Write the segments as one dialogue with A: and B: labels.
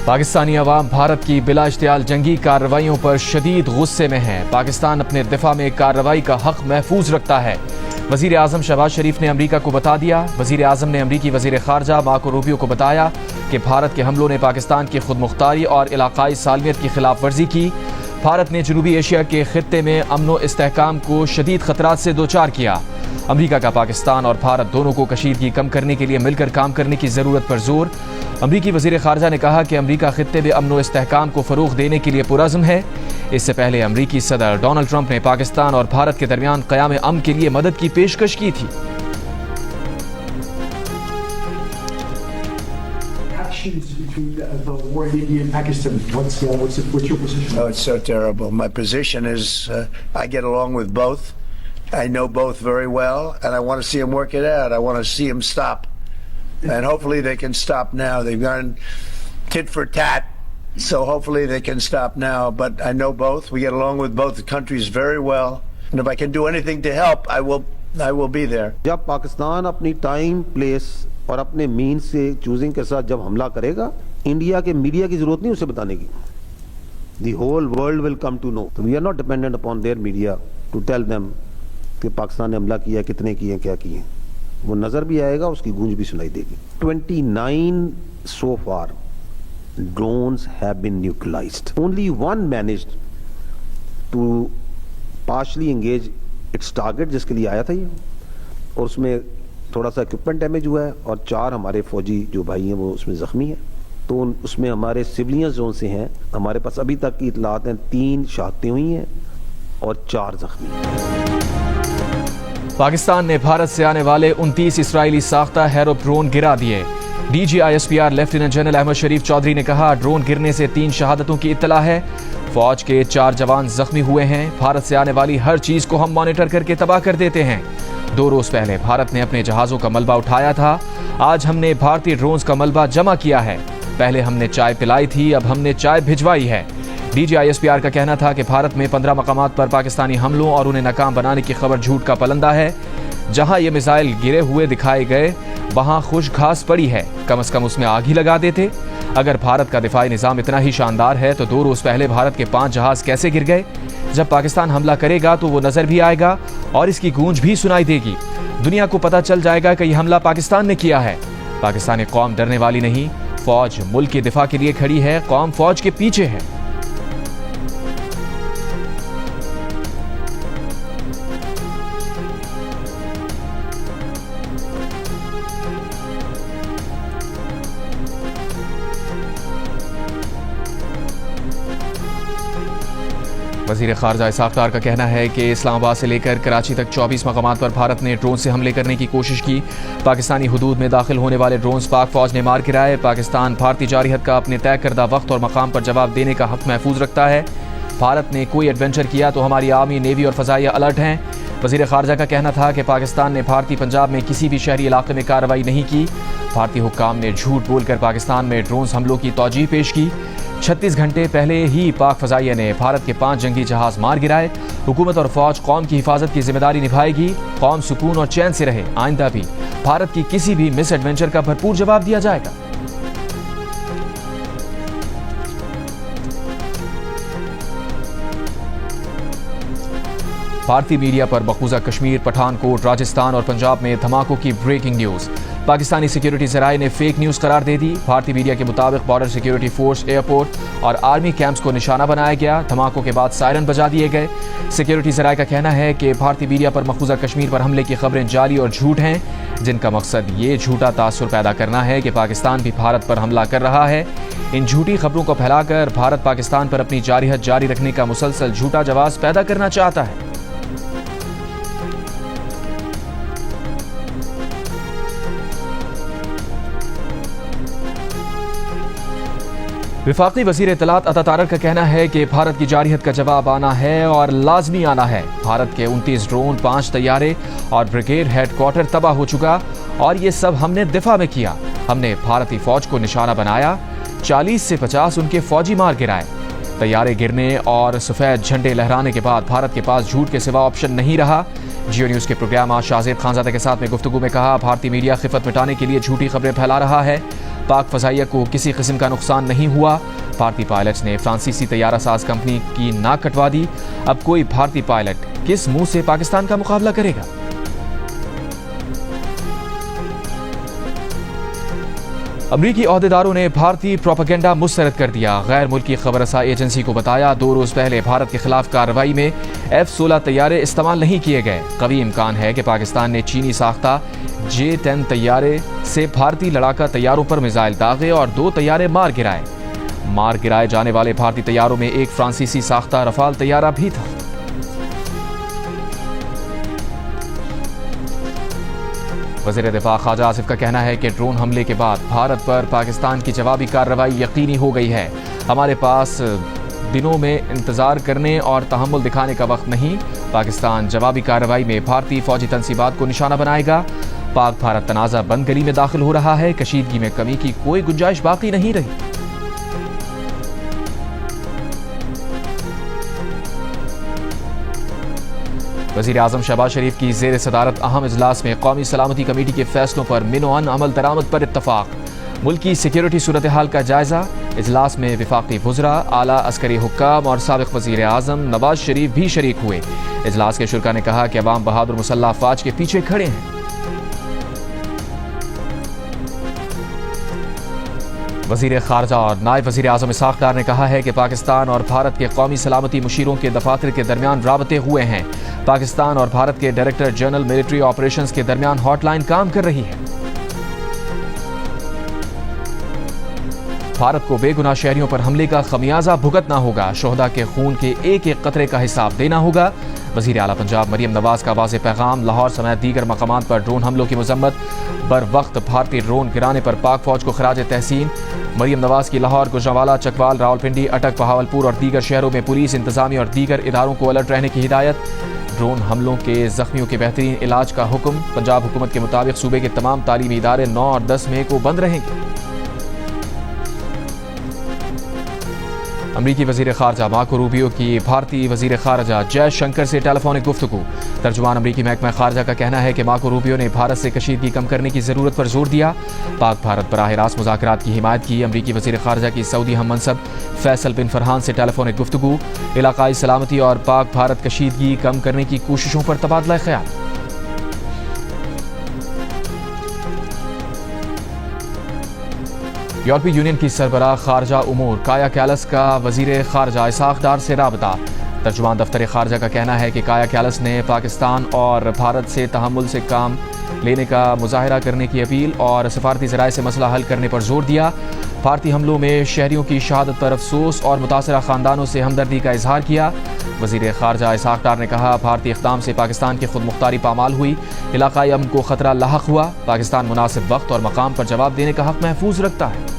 A: پاکستانی عوام بھارت کی بلا اشتعال جنگی کارروائیوں پر شدید غصے میں ہیں۔ پاکستان اپنے دفاع میں کارروائی کا حق محفوظ رکھتا ہے۔ وزیر اعظم شہباز شریف نے امریکہ کو بتا دیا۔ وزیر اعظم نے امریکی وزیر خارجہ مارکو روبیو کو بتایا کہ بھارت کے حملوں نے پاکستان کی خود مختاری اور علاقائی سالمیت کی خلاف ورزی کی۔ بھارت نے جنوبی ایشیا کے خطے میں امن و استحکام کو شدید خطرات سے دوچار کیا۔ امریکہ کا پاکستان اور بھارت دونوں کو کشیدگی کم کرنے کے لیے مل کر کام کرنے کی ضرورت پر زور۔ امریکی وزیر خارجہ نے کہا کہ امریکہ خطے میں امن و استحکام کو فروغ دینے کے لیے پرعزم ہے۔ اس سے پہلے امریکی صدر ڈونلڈ ٹرمپ نے پاکستان اور بھارت کے درمیان قیام امن کے لیے مدد کی پیشکش کی تھی۔
B: Between the war in India and Pakistan, what's your position?
C: Oh, it's so terrible. My position is I get along with both. I know both very well, and I want to see them work it out. I want to see them stop, and hopefully they can stop now. They've gone tit for tat, so hopefully they can stop now. But I know both. We get along with both the countries very well, and if I can do anything to help, I will be there.
D: جب پاکستان اپنی time place اور اپنے مین سے choosing کے ساتھ جب حملہ کرے گا، انڈیا کے میڈیا کی ضرورت نہیں اسے بتانے کی. The whole world will come to know. We are not dependent upon their media to tell them کہ پاکستان نے حملہ کیا، کتنے کیے، کیا کیے. وہ نظر بھی آئے گا، اس کی گونج بھی سنائی دے گی. 29 so far drones have been neutralized. Only one managed to partially engage its target جس کے لیے آیا تھا یہ، اور اس میں تھوڑا سا اکوپمنٹ ڈیمیج ہوا ہے، اور 4 ہمارے فوجی جو بھائی ہیں وہ اس میں زخمی ہیں. تو اس میں ہمارے سیولینز زون سے ہیں، ہمارے پاس ابھی تک کی اطلاعات ہیں 3 شہادتیں ہوئی ہیں اور 4 زخمی ہیں.
A: پاکستان نے بھارت سے آنے والے 29 اسرائیلی ساختہ ہیرو ڈرون گرا دیے۔ D G I S P R lieutenant general Ahmed Sharif Chaudhry نے کہا ڈرون گرنے سے 3 شہادتوں کی اطلاع ہے۔ فوج کے 4 جوان زخمی ہوئے ہیں۔ بھارت سے آنے والی ہر چیز کو ہم مانیٹر کر کے تباہ کر دیتے ہیں۔ 2 روز پہلے بھارت نے اپنے جہازوں کا ملبہ اٹھایا تھا، آج ہم نے بھارتی ڈرونز کا ملبہ جمع کیا ہے۔ پہلے ہم نے چائے پلائی تھی، اب ہم نے چائے بھجوائی ہے۔ D G I S P R کا کہنا تھا کہ بھارت میں 15 مقامات پر پاکستانی حملوں اور انہیں ناکام بنانے کی خبر جھوٹ کا پلندہ ہے۔ جہاں یہ میزائل گرے ہوئے دکھائے گئے وہاں خشک گھاس پڑی ہے، کم از کم اس میں آگ ہی لگا دیتے۔ اگر بھارت کا دفاعی نظام اتنا ہی شاندار ہے تو 2 روز پہلے بھارت کے 5 جہاز کیسے گر گئے؟ جب پاکستان حملہ کرے گا تو وہ نظر بھی آئے گا اور اس کی گونج بھی سنائی دے گی۔ دنیا کو پتہ چل جائے گا کہ یہ حملہ پاکستان نے کیا ہے۔ پاکستانی قوم ڈرنے والی نہیں، فوج ملک کے دفاع کے لیے کھڑی ہے، قوم فوج کے پیچھے ہے۔ وزیر خارجہ اسحاق ڈار کا کہنا ہے کہ اسلام آباد سے لے کر کراچی تک 24 مقامات پر بھارت نے ڈرون سے حملے کرنے کی کوشش کی۔ پاکستانی حدود میں داخل ہونے والے ڈرونز پاک فوج نے مار گرائے۔ پاکستان بھارتی جارحیت کا اپنے طے کردہ وقت اور مقام پر جواب دینے کا حق محفوظ رکھتا ہے۔ بھارت نے کوئی ایڈونچر کیا تو ہماری آرمی، نیوی اور فضائیہ الرٹ ہیں۔ وزیر خارجہ کا کہنا تھا کہ پاکستان نے بھارتی پنجاب میں کسی بھی شہری علاقے میں کارروائی نہیں کی۔ بھارتی حکام نے جھوٹ بول کر پاکستان میں ڈرونز حملوں کی توجیہ پیش کی۔ 36 گھنٹے پہلے ہی پاک فضائیہ نے بھارت کے 5 جنگی جہاز مار گرائے۔ حکومت اور فوج قوم کی حفاظت کی ذمہ داری نبھائے گی، قوم سکون اور چین سے رہے۔ آئندہ بھی بھارت کی کسی بھی مس ایڈونچر کا بھرپور جواب دیا جائے گا۔ بھارتی میڈیا پر مقبوضہ کشمیر، پٹھان کوٹ، راجستھان اور پنجاب میں دھماکوں کی بریکنگ نیوز پاکستانی سیکیورٹی ذرائع نے فیک نیوز قرار دے دی۔ بھارتی میڈیا کے مطابق بارڈر سیکیورٹی فورس، ایئرپورٹ اور آرمی کیمپس کو نشانہ بنایا گیا۔ دھماکوں کے بعد سائرن بجا دیے گئے۔ سیکیورٹی ذرائع کا کہنا ہے کہ بھارتی میڈیا پر مقبوضہ کشمیر پر حملے کی خبریں جعلی اور جھوٹ ہیں، جن کا مقصد یہ جھوٹا تاثر پیدا کرنا ہے کہ پاکستان بھی بھارت پر حملہ کر رہا ہے۔ ان جھوٹی خبروں کو پھیلا کر بھارت پاکستان پر اپنی جارحیت جاری رکھنے کا مسلسل جھوٹا جواز پیدا کرنا چاہتا ہے۔ وفاقی وزیر اطلاعات عطا طارق کا کہنا ہے کہ بھارت کی جارحیت کا جواب آنا ہے اور لازمی آنا ہے۔ بھارت کے 29 ڈرون، 5 طیارے اور بریگیڈ ہیڈ کوارٹر تباہ ہو چکا، اور یہ سب ہم نے دفاع میں کیا۔ ہم نے بھارتی فوج کو نشانہ بنایا، 40 سے 50 ان کے فوجی مار گرائے۔ طیارے گرنے اور سفید جھنڈے لہرانے کے بعد بھارت کے پاس جھوٹ کے سوا آپشن نہیں رہا۔ جیو نیوز کے پروگرام آج شاہزید خانزادہ کے ساتھ میں گفتگو میں کہا بھارتی میڈیا خفت مٹانے کے لیے جھوٹی خبریں پھیلا رہا ہے۔ پاک فضائیہ کو کسی قسم کا نقصان نہیں ہوا۔ بھارتی پائلٹس نے فرانسیسی طیارہ ساز کمپنی کی ناک کٹوا دی۔ اب کوئی بھارتی پائلٹ کس منہ سے پاکستان کا مقابلہ کرے گا؟ امریکی عہدیداروں نے بھارتی پروپیگنڈا مسترد کر دیا۔ غیر ملکی خبر رساں ایجنسی کو بتایا 2 روز پہلے بھارت کے خلاف کارروائی میں F-16 طیارے استعمال نہیں کیے گئے۔ قوی امکان ہے کہ پاکستان نے چینی ساختہ J-10 طیارے سے بھارتی لڑاکا طیاروں پر میزائل داغے اور 2 طیارے مار گرائے جانے والے بھارتی طیاروں میں ایک فرانسیسی ساختہ رفال طیارہ بھی تھا۔ وزیر دفاع خواجہ آصف کا کہنا ہے کہ ڈرون حملے کے بعد بھارت پر پاکستان کی جوابی کارروائی یقینی ہو گئی ہے۔ ہمارے پاس دنوں میں انتظار کرنے اور تحمل دکھانے کا وقت نہیں۔ پاکستان جوابی کارروائی میں بھارتی فوجی تنصیبات کو نشانہ بنائے گا۔ پاک بھارت تنازع بند گلی میں داخل ہو رہا ہے۔ کشیدگی میں کمی کی کوئی گنجائش باقی نہیں رہی۔ وزیر اعظم شہباز شریف کی زیر صدارت اہم اجلاس میں قومی سلامتی کمیٹی کے فیصلوں پر من عمل درآمد پر اتفاق۔ ملکی سیکیورٹی صورتحال کا جائزہ۔ اجلاس میں وفاقی وزراء، اعلیٰ عسکری حکام اور سابق وزیر اعظم نواز شریف بھی شریک ہوئے۔ اجلاس کے شرکاء نے کہا کہ عوام بہادر مسلح افواج کے پیچھے کھڑے ہیں۔ وزیر خارجہ اور نائب وزیر اعظم اسحاق ڈار نے کہا ہے کہ پاکستان اور بھارت کے قومی سلامتی مشیروں کے دفاتر کے درمیان رابطے ہوئے ہیں۔ پاکستان اور بھارت کے ڈائریکٹر جنرل ملٹری آپریشنز کے درمیان ہاٹ لائن کام کر رہی ہے۔ بھارت کو بے گناہ شہریوں پر حملے کا خمیازہ بھگتنا ہوگا۔ شہداء کے خون کے ایک ایک قطرے کا حساب دینا ہوگا۔ وزیر اعلیٰ پنجاب مریم نواز کا واضح پیغام۔ لاہور سمیت دیگر مقامات پر ڈرون حملوں کی مذمت۔ بر وقت بھارتی ڈرون گرانے پر پاک فوج کو خراج تحسین۔ مریم نواز کی لاہور، گوجرانوالہ، چکوال، راولپنڈی، اٹک، بہاولپور اور دیگر شہروں میں پولیس، انتظامیہ اور دیگر اداروں کو الرٹ رہنے کی ہدایت۔ ڈرون حملوں کے زخمیوں کے بہترین علاج کا حکم۔ پنجاب حکومت کے مطابق صوبے کے تمام تعلیمی ادارے 9 اور 10 مئی کو بند رہیں گے۔ امریکی وزیر خارجہ مارکو روبیو کی بھارتی وزیر خارجہ جے شنکر سے ٹیلی فونک گفتگو۔ ترجمان امریکی محکمہ خارجہ کا کہنا ہے کہ مارکو روبیو نے بھارت سے کشیدگی کم کرنے کی ضرورت پر زور دیا۔ پاک بھارت براہ راست مذاکرات کی حمایت کی۔ امریکی وزیر خارجہ کی سعودی ہم منصب فیصل بن فرحان سے ٹیلی فونک گفتگو۔ علاقائی سلامتی اور پاک بھارت کشیدگی کم کرنے کی کوششوں پر تبادلہ خیال۔ یورپی یونین کی سربراہ خارجہ امور کایا کیلس کا وزیر خارجہ اسحاق ڈار سے رابطہ۔ ترجمان دفتر خارجہ کا کہنا ہے کہ کایا کیلس نے پاکستان اور بھارت سے تحمل سے کام لینے کا مظاہرہ کرنے کی اپیل اور سفارتی ذرائع سے مسئلہ حل کرنے پر زور دیا۔ بھارتی حملوں میں شہریوں کی شہادت پر افسوس اور متاثرہ خاندانوں سے ہمدردی کا اظہار کیا۔ وزیر خارجہ اسحاق ڈار نے کہا بھارتی اقدام سے پاکستان کی خود مختاری پامال ہوئی، علاقائی امن کو خطرہ لاحق ہوا۔ پاکستان مناسب وقت اور مقام پر جواب دینے کا حق محفوظ رکھتا ہے۔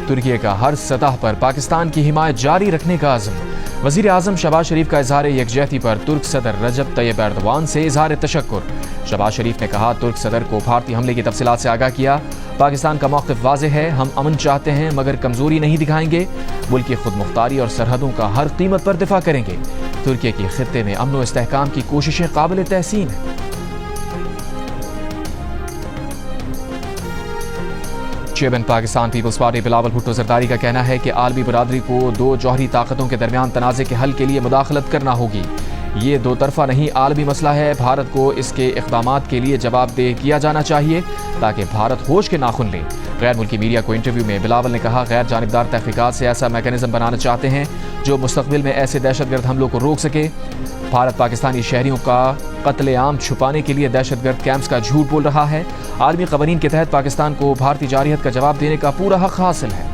A: ترکی کا ہر سطح پر پاکستان کی حمایت جاری رکھنے کا عزم۔ وزیر اعظم شہباز شریف کا اظہار یکجہتی پر ترک صدر رجب طیب ایردوان سے اظہار تشکر۔ شہباز شریف نے کہا ترک صدر کو بھارتی حملے کی تفصیلات سے آگاہ کیا۔ پاکستان کا موقف واضح ہے، ہم امن چاہتے ہیں مگر کمزوری نہیں دکھائیں گے۔ ملک کی خود مختاری اور سرحدوں کا ہر قیمت پر دفاع کریں گے۔ ترکی کی خطے میں امن و استحکام کی کوششیں قابل تحسین ہیں۔ چیئرمین پاکستان پیپلز پارٹی بلاول بھٹو زرداری کا کہنا ہے کہ عالمی برادری کو 2 جوہری طاقتوں کے درمیان تنازع کے حل کے لیے مداخلت کرنا ہوگی۔ یہ 2 طرفہ نہیں عالمی مسئلہ ہے۔ بھارت کو اس کے اقدامات کے لیے جواب دہ کیا جانا چاہیے تاکہ بھارت ہوش کے ناخن لے۔ غیر ملکی میڈیا کو انٹرویو میں بلاول نے کہا غیر جانبدار تحقیقات سے ایسا میکانزم بنانا چاہتے ہیں جو مستقبل میں ایسے دہشت گرد حملوں کو روک سکے۔ بھارت پاکستانی شہریوں کا قتل عام چھپانے کے لیے دہشت گرد کیمپس کا جھوٹ بول رہا ہے۔ عالمی قوانین کے تحت پاکستان کو بھارتی جارحیت کا جواب دینے کا پورا حق حاصل ہے۔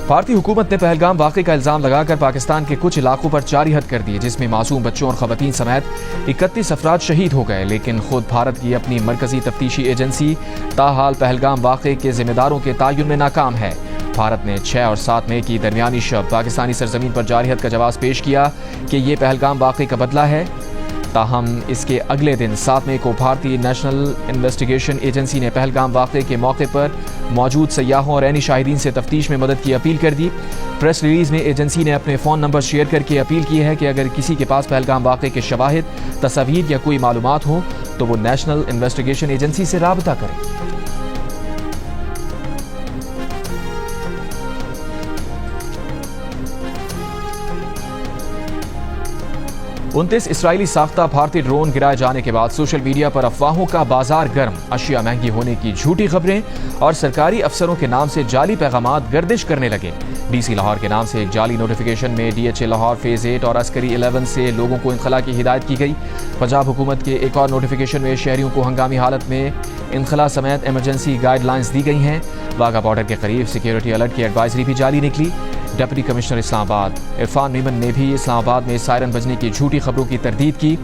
A: بھارتی حکومت نے پہلگام واقعے کا الزام لگا کر پاکستان کے کچھ علاقوں پر جارحیت کر دی جس میں معصوم بچوں اور خواتین سمیت 31 افراد شہید ہو گئے، لیکن خود بھارت کی اپنی مرکزی تفتیشی ایجنسی تاحال پہلگام واقعے کے ذمہ داروں کے تعین میں ناکام ہے۔ بھارت نے 6 اور 7 مئی کی درمیانی شب پاکستانی سرزمین پر جارحیت کا جواز پیش کیا کہ یہ پہلگام واقعے کا بدلہ ہے۔ تاہم اس کے اگلے دن 7 مئی کو بھارتی نیشنل انویسٹیگیشن ایجنسی نے پہلگام واقعے کے موقع پر موجود سیاحوں اور عینی شاہدین سے تفتیش میں مدد کی اپیل کر دی۔ پریس ریلیز میں ایجنسی نے اپنے فون نمبر شیئر کر کے اپیل کی ہے کہ اگر کسی کے پاس پہلگام واقعے کے شواہد، تصاویر یا کوئی معلومات ہوں تو وہ نیشنل انویسٹیگیشن ایجنسی سے رابطہ کریں۔ 29 اسرائیلی ساختہ بھارتی ڈرون گرائے جانے کے بعد سوشل میڈیا پر افواہوں کا بازار گرم، اشیاء مہنگی ہونے کی جھوٹی خبریں اور سرکاری افسروں کے نام سے جعلی پیغامات گردش کرنے لگے۔ ڈی سی لاہور کے نام سے ایک جعلی نوٹیفیکیشن میں D H A Lahore phase 8 اور عسکری 11 سے لوگوں کو انخلاء کی ہدایت کی گئی۔ پنجاب حکومت کے ایک اور نوٹیفیکیشن میں شہریوں کو ہنگامی حالت میں انخلاء سمیت ایمرجنسی گائیڈ لائنز دی گئی ہیں۔ واگا بارڈر کے قریب سیکیورٹی الرٹ کی ایڈوائزری بھی جاری نکلی۔ ڈپٹی کمشنر اسلام آباد عرفان میمن نے بھی اسلام آباد میں سائرن بجنے کی جھوٹی خبروں کی تردید کی۔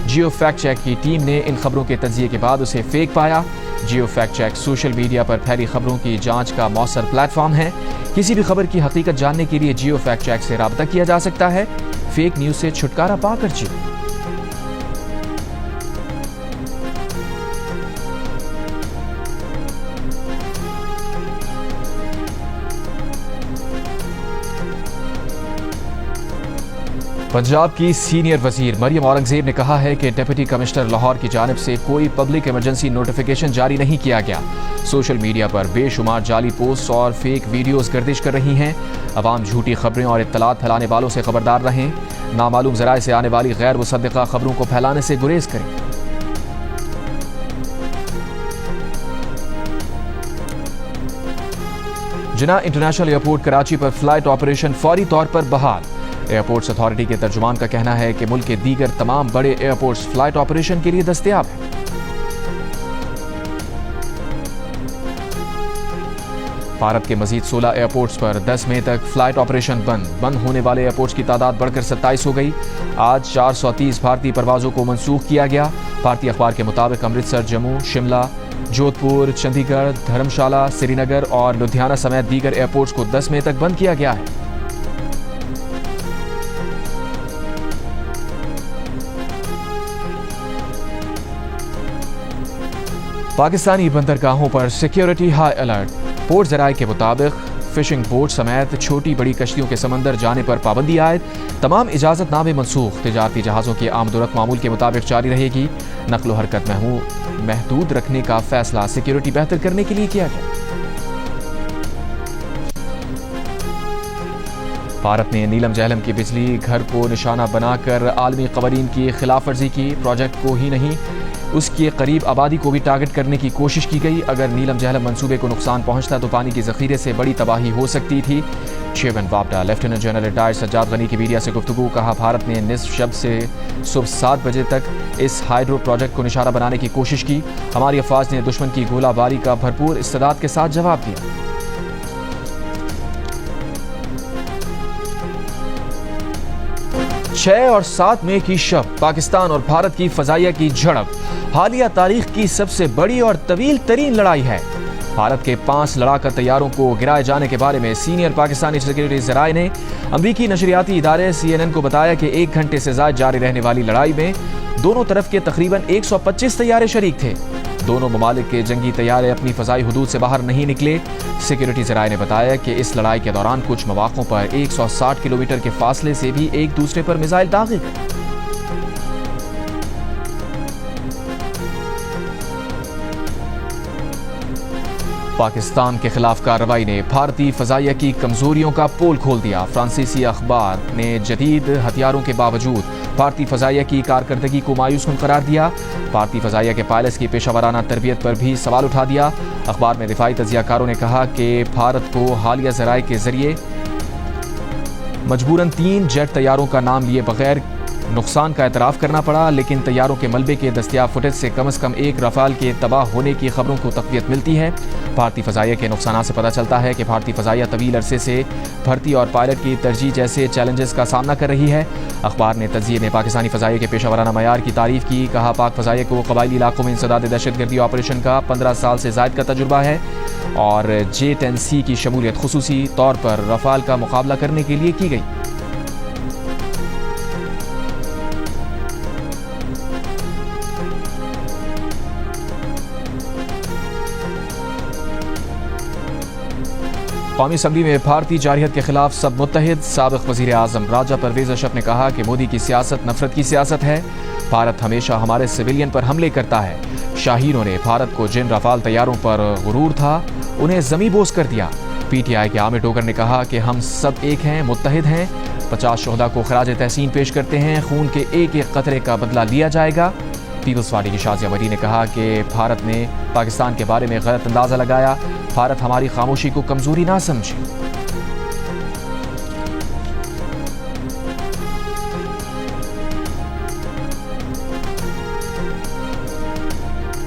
A: جیو فیکٹ چیک کی ٹیم نے ان خبروں کے تجزیے کے بعد اسے فیک پایا۔ Geo fact check social media پر پھیلی خبروں کی جانچ کا مؤثر پلیٹ فارم ہے۔ کسی بھی خبر کی حقیقت جاننے کے لیے جیو فیکٹ چیک سے رابطہ کیا جا سکتا ہے۔ فیک نیوز سے چھٹکارا پا کر جیو۔ پنجاب کی سینئر وزیر مریم اورنگزیب نے کہا ہے کہ ڈپٹی کمشنر لاہور کی جانب سے کوئی پبلک ایمرجنسی نوٹیفیکیشن جاری نہیں کیا گیا۔ سوشل میڈیا پر بے شمار جعلی پوسٹ اور فیک ویڈیوز گردش کر رہی ہیں۔ عوام جھوٹی خبریں اور اطلاعات پھیلانے والوں سے خبردار رہیں۔ نامعلوم ذرائع سے آنے والی غیر مصدقہ خبروں کو پھیلانے سے گریز کریں۔ جناح انٹرنیشنل ایئرپورٹ کراچی پر فلائٹ آپریشن فوری طور پر بحال۔ ایئرپورٹس اتھارٹی کے ترجمان کا کہنا ہے کہ ملک کے دیگر تمام بڑے ایئرپورٹس فلائٹ آپریشن کے لیے دستیاب ہیں۔ بھارت کے مزید 16 ایئرپورٹس پر 10 مئی تک فلائٹ آپریشن بند ہونے والے ایئرپورٹس کی تعداد بڑھ کر 27 ہو گئی۔ آج 430 بھارتی پروازوں کو منسوخ کیا گیا۔ بھارتی اخبار کے مطابق امرتسر، جموں، شملہ، جودھ پور، چندی گڑھ، دھرمشالہ، سری نگر اور لدھیانہ سمیت دیگر ایئرپورٹس کو 10 مئی تک بند کیا گیا ہے۔ پاکستانی بندرگاہوں پر سیکیورٹی ہائی الرٹ۔ پورٹ ذرائع کے مطابق فشنگ بوٹ سمیت چھوٹی بڑی کشتیوں کے سمندر جانے پر پابندی عائد۔ تمام اجازت نامے منسوخ۔ تجارتی جہازوں کی آمد و رفت معمول کے مطابق جاری رہے گی۔ نقل و حرکت محدود رکھنے کا فیصلہ سیکیورٹی بہتر کرنے کے لیے کیا گیا۔ بھارت نے نیلم جہلم کی بجلی گھر کو نشانہ بنا کر عالمی قوانین کی خلاف ورزی کی۔ پروجیکٹ کو ہی نہیں، اس کے قریب آبادی کو بھی ٹارگٹ کرنے کی کوشش کی گئی۔ اگر نیلم جہلم منصوبے کو نقصان پہنچتا تو پانی کے ذخیرے سے بڑی تباہی ہو سکتی تھی۔ چیئرمین واپڈا lieutenant general retired Sajjad Ghani کی میڈیا سے گفتگو۔ کہا بھارت نے نصف شب سے صبح 7 بجے تک اس ہائیڈرو پروجیکٹ کو نشانہ بنانے کی کوشش کی۔ ہماری افواج نے دشمن کی گولہ باری کا بھرپور استعداد کے ساتھ جواب دیا۔ چھ اور 7 مئی کی شب پاکستان اور بھارت کی فضائیہ کی جھڑپ حالیہ تاریخ کی سب سے بڑی اور طویل ترین لڑائی ہے۔ بھارت کے 5 لڑاکا طیاروں کو گرائے جانے کے بارے میں سینئر پاکستانی سیکیورٹی ذرائع نے امریکی نشریاتی ادارے CNN کو بتایا کہ 1 گھنٹے سے زائد جاری رہنے والی لڑائی میں دونوں طرف کے تقریباً 125 طیارے شریک تھے۔ دونوں ممالک کے جنگی طیارے اپنی فضائی حدود سے باہر نہیں نکلے۔ سیکیورٹی ذرائع نے بتایا کہ اس لڑائی کے دوران کچھ مواقعوں پر 160 کلومیٹر کے فاصلے سے بھی ایک دوسرے پر میزائل داغے گئے۔ پاکستان کے خلاف کارروائی نے بھارتی فضائیہ کی کمزوریوں کا پول کھول دیا۔ فرانسیسی اخبار نے جدید ہتھیاروں کے باوجود بھارتی فضائیہ کی کارکردگی کو مایوس کن قرار دیا۔ بھارتی فضائیہ کے پائلٹس کی پیشہ ورانہ تربیت پر بھی سوال اٹھا دیا۔ اخبار میں دفاعی تجزیہ کاروں نے کہا کہ بھارت کو حالیہ ذرائع کے ذریعے مجبوراً 3 جیٹ طیاروں کا نام لیے بغیر نقصان کا اعتراف کرنا پڑا، لیکن طیاروں کے ملبے کے دستیاب فوٹیج سے کم از کم ایک رافال کے تباہ ہونے کی خبروں کو تقویت ملتی ہے۔ بھارتی فضائیہ کے نقصانات سے پتہ چلتا ہے کہ بھارتی فضائیہ طویل عرصے سے بھرتی اور پائلٹ کی ترجیح جیسے چیلنجز کا سامنا کر رہی ہے۔ اخبار نے تجزیے میں پاکستانی فضائیہ کے پیشہ ورانہ معیار کی تعریف کی۔ کہا پاک فضائیہ کو قبائلی علاقوں میں انسداد دہشت گردی آپریشن کا 15 سال سے زائد کا تجربہ ہے اور J-10C کی شمولیت خصوصی طور پر رافال کا مقابلہ کرنے کے لیے کی گئی۔ قومی اسمبلی میں بھارتی جارحیت کے خلاف سب متحد. سابق وزیر اعظم راجہ پرویز اشرف نے کہا کہ مودی کی سیاست نفرت کی سیاست ہے. بھارت ہمیشہ ہمارے سویلین پر حملے کرتا ہے. شاہینوں نے بھارت کو جن رافال طیاروں پر غرور تھا انہیں زمیں بوس کر دیا. پی ٹی آئی کے عامر ڈوگر نے کہا کہ ہم سب ایک ہیں, متحد ہیں. 50 شہداء کو خراج تحسین پیش کرتے ہیں. خون کے ایک ایک قطرے کا بدلہ لیا جائے گا. پیپلز پارٹی کی شازیہ مری نے کہا کہ بھارت نے پاکستان کے بارے میں غلط اندازہ لگایا. بھارت ہماری خاموشی کو کمزوری نہ سمجھے.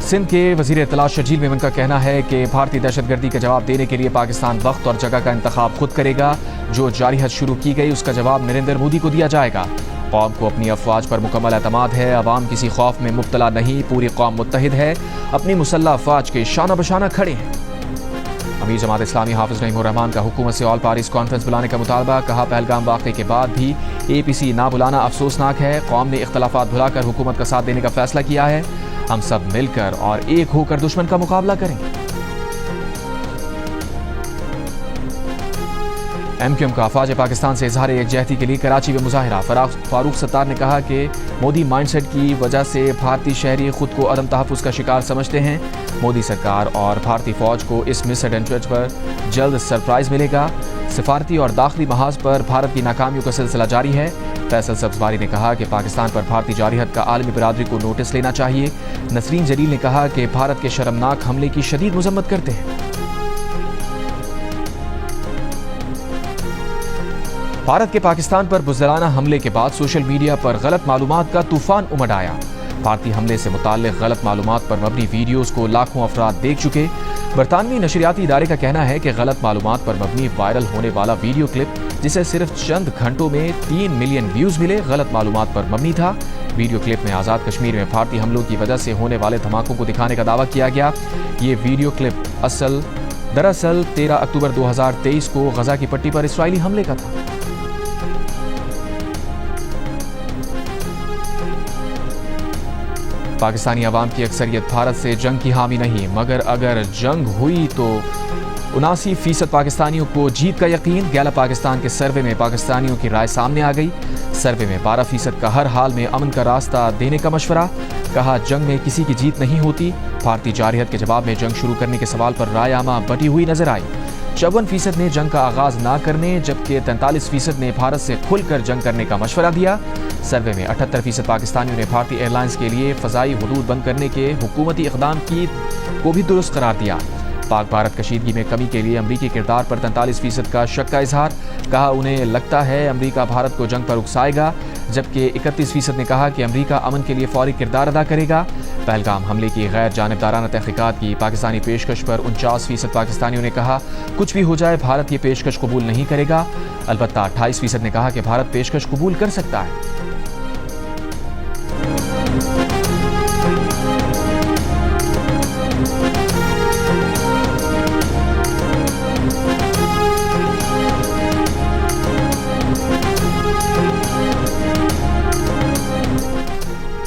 A: سندھ کے وزیر اطلاع شرجیل میمن کا کہنا ہے کہ بھارتی دہشت گردی کا جواب دینے کے لیے پاکستان وقت اور جگہ کا انتخاب خود کرے گا. جو جارحیت شروع کی گئی اس کا جواب نریندر مودی کو دیا جائے گا. قوم کو اپنی افواج پر مکمل اعتماد ہے. عوام کسی خوف میں مبتلا نہیں. پوری قوم متحد ہے. اپنی مسلح افواج کے شانہ بشانہ کھڑے ہیں. امیر جماعت اسلامی حافظ نعیم الرحمان کا حکومت سے آل پارٹیز کانفرنس بلانے کا مطالبہ. کہا پہلگام واقعے کے بعد بھی اے پی سی نہ بلانا افسوسناک ہے. قوم نے اختلافات بھلا کر حکومت کا ساتھ دینے کا فیصلہ کیا ہے. ہم سب مل کر اور ایک ہو کر دشمن کا مقابلہ کریں گے. ایم کیو ایم کا افواج پاکستان سے اظہار یکجہتی کے لیے کراچی میں مظاہرہ. فاروق ستار نے کہا کہ مودی مائنڈ سیٹ کی وجہ سے بھارتی شہری خود کو عدم تحفظ کا شکار سمجھتے ہیں. مودی سرکار اور بھارتی فوج کو اس مس ایڈونچر پر جلد سرپرائز ملے گا. سفارتی اور داخلی محاذ پر بھارت کی ناکامیوں کا سلسلہ جاری ہے. فیصل سبزواری نے کہا کہ پاکستان پر بھارتی جارحیت کا عالمی برادری کو نوٹس لینا چاہیے. نسرین جلیل نے کہا کہ بھارت کے شرمناک حملے کی شدید مذمت کرتے ہیں. بھارت کے پاکستان پر بزدلانہ حملے کے بعد سوشل میڈیا پر غلط معلومات کا طوفان امڈ آیا. بھارتی حملے سے متعلق غلط معلومات پر مبنی ویڈیوز کو لاکھوں افراد دیکھ چکے. برطانوی نشریاتی ادارے کا کہنا ہے کہ غلط معلومات پر مبنی وائرل ہونے والا ویڈیو کلپ جسے صرف چند گھنٹوں میں 3 ملین ویوز ملے غلط معلومات پر مبنی تھا. ویڈیو کلپ میں آزاد کشمیر میں بھارتی حملوں کی وجہ سے ہونے والے دھماکوں کو دکھانے کا دعویٰ کیا گیا. یہ ویڈیو کلپ دراصل 13 اکتوبر 2023 کو غزہ کی پٹی پر اسرائیلی حملے کا تھا. پاکستانی عوام کی اکثریت بھارت سے جنگ کی حامی نہیں, مگر اگر جنگ ہوئی تو 79% پاکستانیوں کو جیت کا یقین. گیلا پاکستان کے سروے میں پاکستانیوں کی رائے سامنے آ گئی. سروے میں 12% کا ہر حال میں امن کا راستہ دینے کا مشورہ. کہا جنگ میں کسی کی جیت نہیں ہوتی. بھارتی جارحیت کے جواب میں جنگ شروع کرنے کے سوال پر رائے عامہ بٹی ہوئی نظر آئی. 54% نے جنگ کا آغاز نہ کرنے جبکہ 43% نے بھارت سے کھل کر جنگ کرنے کا مشورہ دیا. سروے میں 78% پاکستانیوں نے بھارتی ایئر لائنز کے لیے فضائی حدود بند کرنے کے حکومتی اقدام کو بھی درست قرار دیا. پاک بھارت کشیدگی میں کمی کے لیے امریکی کردار پر 43% کا شک کا اظہار. کہا انہیں لگتا ہے امریکہ بھارت کو جنگ پر اکسائے گا, جبکہ 31% نے کہا کہ امریکہ امن کے لیے فوری کردار ادا کرے گا. پہلگام حملے کی غیر جانبدارانہ تحقیقات کی پاکستانی پیشکش پر 49% پاکستانیوں نے کہا کچھ بھی ہو جائے بھارت یہ پیشکش قبول نہیں کرے گا. البتہ 28% نے کہا کہ بھارت پیشکش قبول کر سکتا ہے.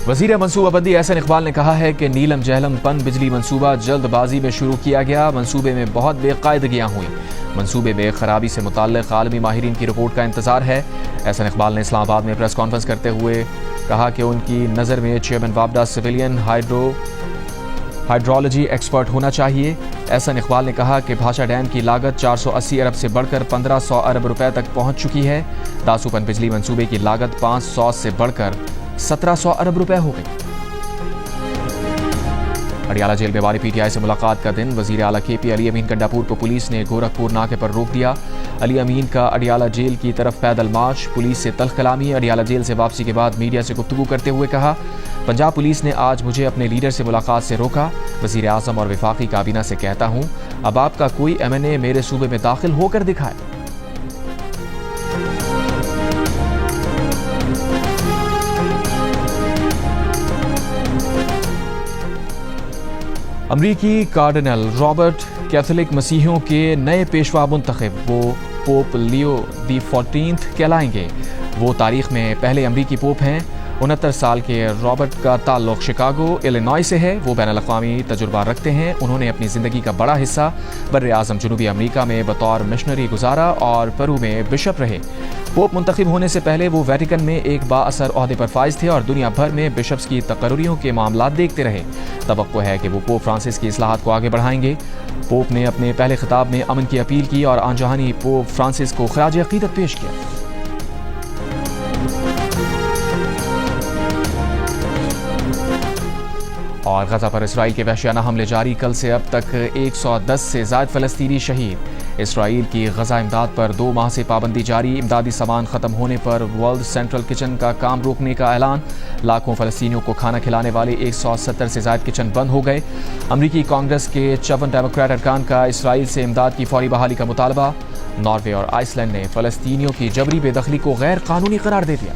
A: وزیر منصوبہ بندی احسن اقبال نے کہا ہے کہ نیلم جہلم پن بجلی منصوبہ جلد بازی میں شروع کیا گیا. منصوبے میں بہت بے قاعدگیاں ہوئیں. منصوبے میں خرابی سے متعلق عالمی ماہرین کی رپورٹ کا انتظار ہے. احسن اقبال نے اسلام آباد میں پریس کانفرنس کرتے ہوئے کہا کہ ان کی نظر میں چیئرمین وابڈا سویلین ہائیڈرولوجی ایکسپرٹ ہونا چاہیے. احسن اقبال نے کہا کہ بھاشا ڈیم کی لاگت 480 ارب سے بڑھ کر 1500 ارب روپے تک پہنچ چکی ہے. داسو پن بجلی منصوبے کی لاگت 500 سے بڑھ کر 1700 ارب روپے ہو گئی. اڈیالہ جیل میں والی پی ٹی آئی سے ملاقات کا دن. وزیر اعلیٰ کے پی علی امین کنڈاپور کو پولیس نے گورکھپور ناکے پر روک دیا. علی امین کا اڈیالہ جیل کی طرف پیدل مارچ. پولیس سے تلخ کلامی. اڈیالہ جیل سے واپسی کے بعد میڈیا سے گفتگو کرتے ہوئے کہا پنجاب پولیس نے آج مجھے اپنے لیڈر سے ملاقات سے روکا. وزیر اعظم اور وفاقی کابینہ سے کہتا ہوں اب آپ کا کوئی ایم این اے میرے صوبے میں داخل ہو کر دکھائے. امریکی کارڈنل رابرٹ کیتھولک مسیحیوں کے نئے پیشوا منتخب. وہ پوپ لیو دی 14 کہلائیں گے. وہ تاریخ میں پہلے امریکی پوپ ہیں. 69 سال کے رابرٹ کا تعلق شکاگو الینوائے سے ہے. وہ بین الاقوامی تجربہ رکھتے ہیں. انہوں نے اپنی زندگی کا بڑا حصہ بر اعظم جنوبی امریکہ میں بطور مشنری گزارا اور پیرو میں بشپ رہے. پوپ منتخب ہونے سے پہلے وہ ویٹیکن میں ایک با اثر عہدے پر فائز تھے اور دنیا بھر میں بشپس کی تقرریوں کے معاملات دیکھتے رہے. توقع ہے کہ وہ پوپ فرانسس کی اصلاحات کو آگے بڑھائیں گے. پوپ نے اپنے پہلے خطاب میں امن کی اپیل کی اور آن جہانی پوپ فرانسس کو خراج عقیدت پیش کیا. اور غزہ پر اسرائیل کے وحشیانہ حملے جاری. کل سے اب تک 110 سے زائد فلسطینی شہید. اسرائیل کی غزہ امداد پر 2 ماہ سے پابندی جاری. امدادی سامان ختم ہونے پر ورلڈ سینٹرل کچن کا کام روکنے کا اعلان. لاکھوں فلسطینیوں کو کھانا کھلانے والے 170 سے زائد کچن بند ہو گئے. امریکی کانگریس کے 54 ڈیموکریٹ ارکان کا اسرائیل سے امداد کی فوری بحالی کا مطالبہ. ناروے اور آئس لینڈ نے فلسطینیوں کی جبری بے دخلی کو غیر قانونی قرار دے دیا.